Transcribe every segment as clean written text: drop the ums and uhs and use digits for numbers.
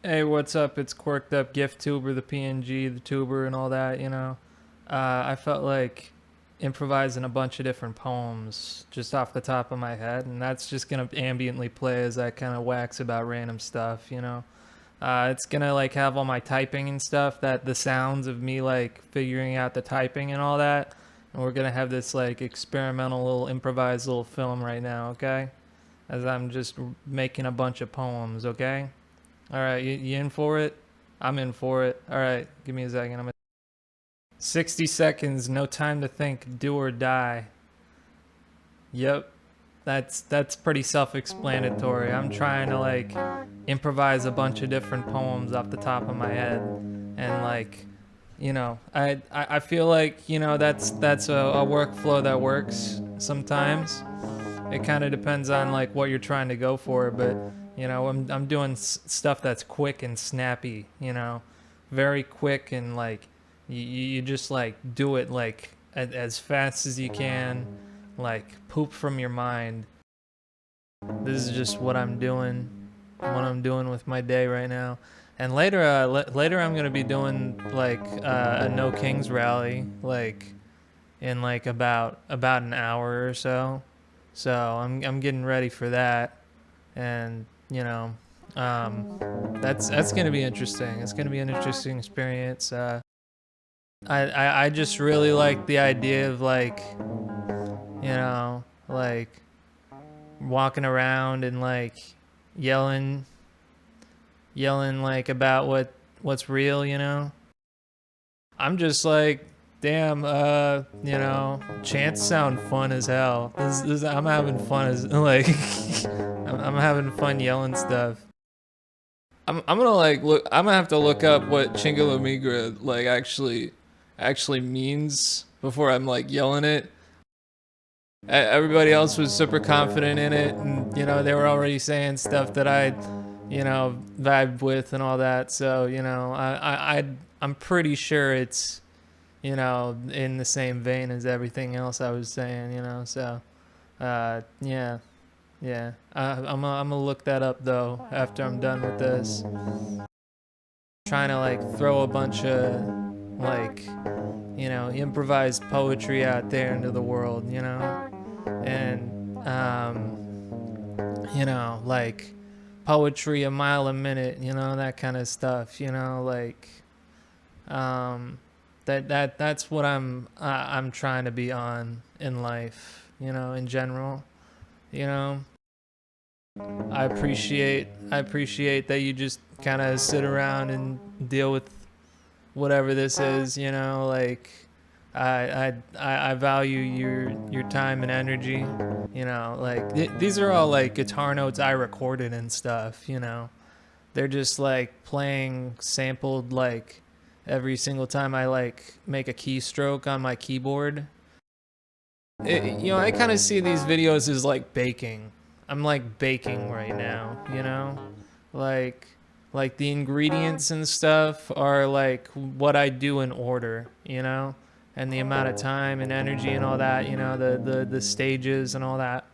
Hey, what's up? It's Quirked Up Gift Tuber, the PNG, the tuber, and all that, you know. I felt like improvising a bunch of different poems just off the top of my head, and that's just gonna ambiently play as I kind of wax about random stuff, you know. It's gonna like have all my typing and stuff, that the sounds of me like figuring out the typing and all that, and we're gonna have this like experimental little improvised little film right now, okay? As I'm just making a bunch of poems, okay? All right, you in for it? I'm in for it. All right, give me a second. 60 seconds, no time to think, do or die. Yep, that's pretty self-explanatory. I'm trying to like improvise a bunch of different poems off the top of my head, and like, you know, I feel like that's a workflow that works sometimes. It kind of depends on like what you're trying to go for, but I'm doing stuff that's quick and snappy, very quick, and like you just like do it like as fast as you can, like poop from your mind. This is just what I'm doing with my day right now. And later I'm gonna be doing like a No Kings rally, like in like about an hour or so. So I'm getting ready for that, and that's gonna be interesting. It's gonna be an interesting experience. I just really like the idea of like like walking around and like yelling yelling like about what's real. I'm just like, damn, chants sound fun as hell. I'm having fun as like, I'm having fun yelling stuff. I'm gonna like look. I'm gonna have to look up what Chingalamigra like actually means before I'm like yelling it. Everybody else was super confident in it, and they were already saying stuff that I vibed with and all that. So I'm pretty sure it's in the same vein as everything else I was saying. So yeah, yeah. I'm gonna look that up though after I'm done with this. Trying to like throw a bunch of like improvised poetry out there into the world, and like poetry a mile a minute, that kind of stuff, like that's what I'm trying to be on in life, in general, you know. I appreciate that you just kind of sit around and deal with whatever this is, like I value your time and energy. Like these are all like guitar notes I recorded and stuff. They're just like playing sampled like every single time I like make a keystroke on my keyboard. I kind of see these videos as like baking. I'm like baking right now, like like the ingredients and stuff are like what I do in order, and the amount of time and energy and all that, the stages and all that.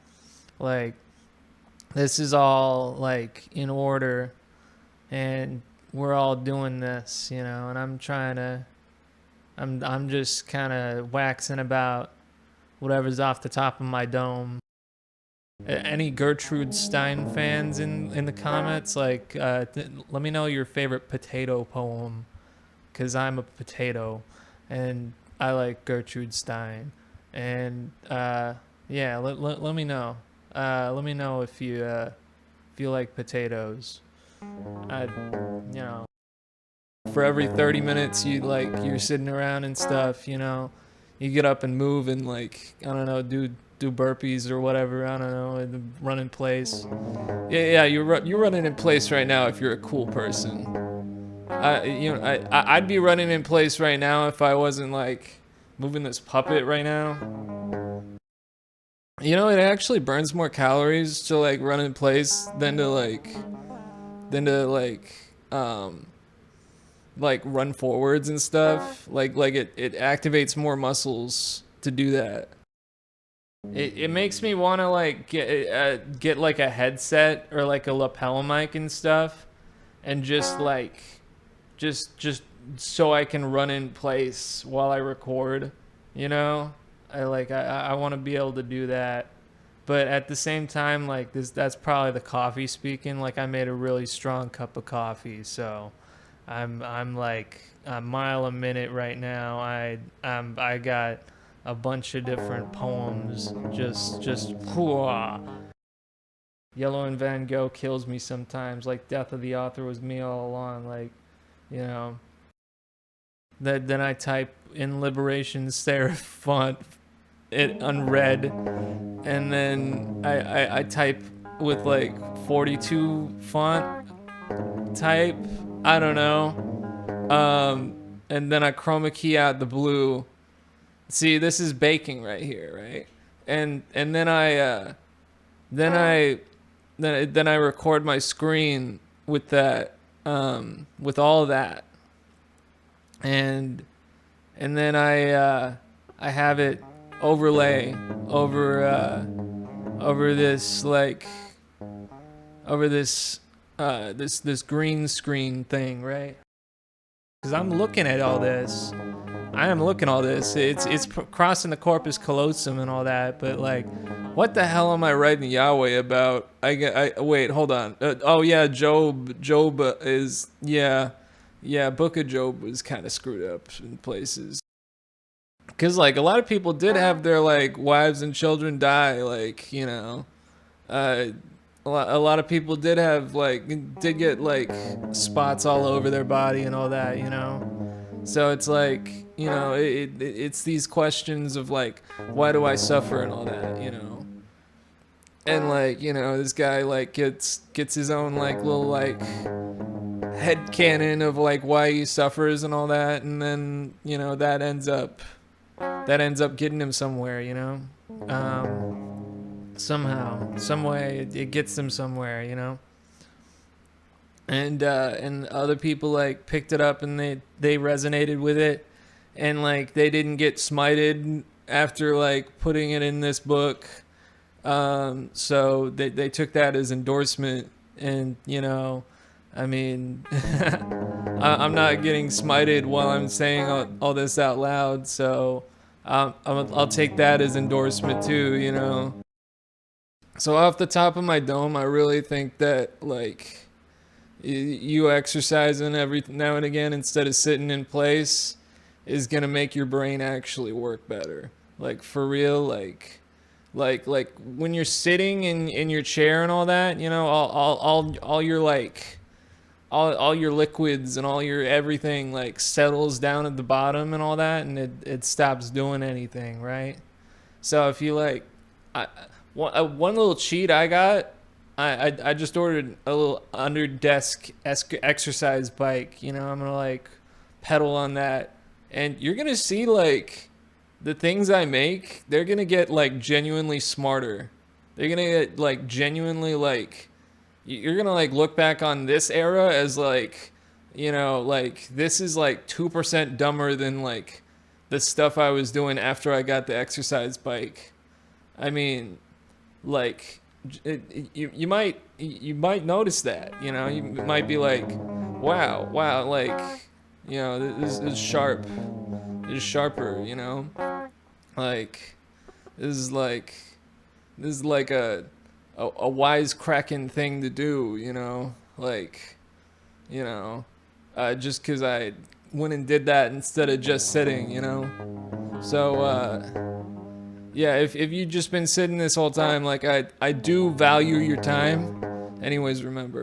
Like this is all like in order, and we're all doing this, and I'm just kind of waxing about whatever's off the top of my dome. Any Gertrude Stein fans in the comments? Like, let me know your favorite potato poem, cause I'm a potato, and I like Gertrude Stein, and yeah, let me know. Let me know if you like potatoes. I, for every 30 minutes you're sitting around and stuff, you get up and move and like I don't know, do burpees or whatever. I don't know, and run in place. Yeah, you're running in place right now if you're a cool person. I'd be running in place right now if I wasn't like moving this puppet right now. It actually burns more calories to like run in place than to um like run forwards and stuff. Like it activates more muscles to do that. It makes me want to like get like a headset or like a lapel mic and stuff, and just like just so I can run in place while I record, you know? I want to be able to do that. But at the same time, like that's probably the coffee speaking. Like I made a really strong cup of coffee, so I'm like a mile a minute right now. I got a bunch of different poems just whoa. Yellow and Van Gogh kills me sometimes. Like Death of the Author was me all along. Like, you know. Then I type in Liberation serif font it unread, and then I type with like 42 font type. I don't know. And then I chroma key out the blue. See, this is baking right here, right? And then I then I record my screen with that, with all that, and then I have it overlay over this like over this green screen thing, right? Because I'm looking at all this. I am looking at all this. It's crossing the corpus callosum and all that, but like, what the hell am I writing Yahweh about? I wait, hold on. Oh yeah, Job is yeah. Book of Job was kind of screwed up in places. Because like a lot of people did have their like wives and children die, like uh, a lot of people did have like did get like spots all over their body and all that, So it's like it's these questions of like, why do I suffer and all that, and like this guy like gets his own like little like head canon of like why he suffers and all that, and then that ends up getting him somewhere, somehow, some way it gets him somewhere, and other people like picked it up and they resonated with it, and like they didn't get smited after like putting it in this book, so they took that as endorsement, and I mean, I'm not getting smited while I'm saying all this out loud, so I'll take that as endorsement too. So off the top of my dome, I really think that like you exercising every now and again instead of sitting in place is gonna make your brain actually work better. Like for real, like when you're sitting in your chair and all that, all your like all your liquids and all your everything like settles down at the bottom and all that, and it stops doing anything, right? So if you like, one little cheat I got, I just ordered a little under desk exercise bike. I'm gonna like pedal on that, and you're gonna see like the things I make. They're gonna get like genuinely smarter. They're gonna get like genuinely like you're gonna like look back on this era as like like this is like 2% dumber than like the stuff I was doing after I got the exercise bike. I mean, like you might notice that, you might be like, wow, like this is sharp, this is sharper, like this is like a wisecracking thing to do, like just because I went and did that instead of just sitting, so yeah, if you've just been sitting this whole time, like I do value your time. Anyways, remember.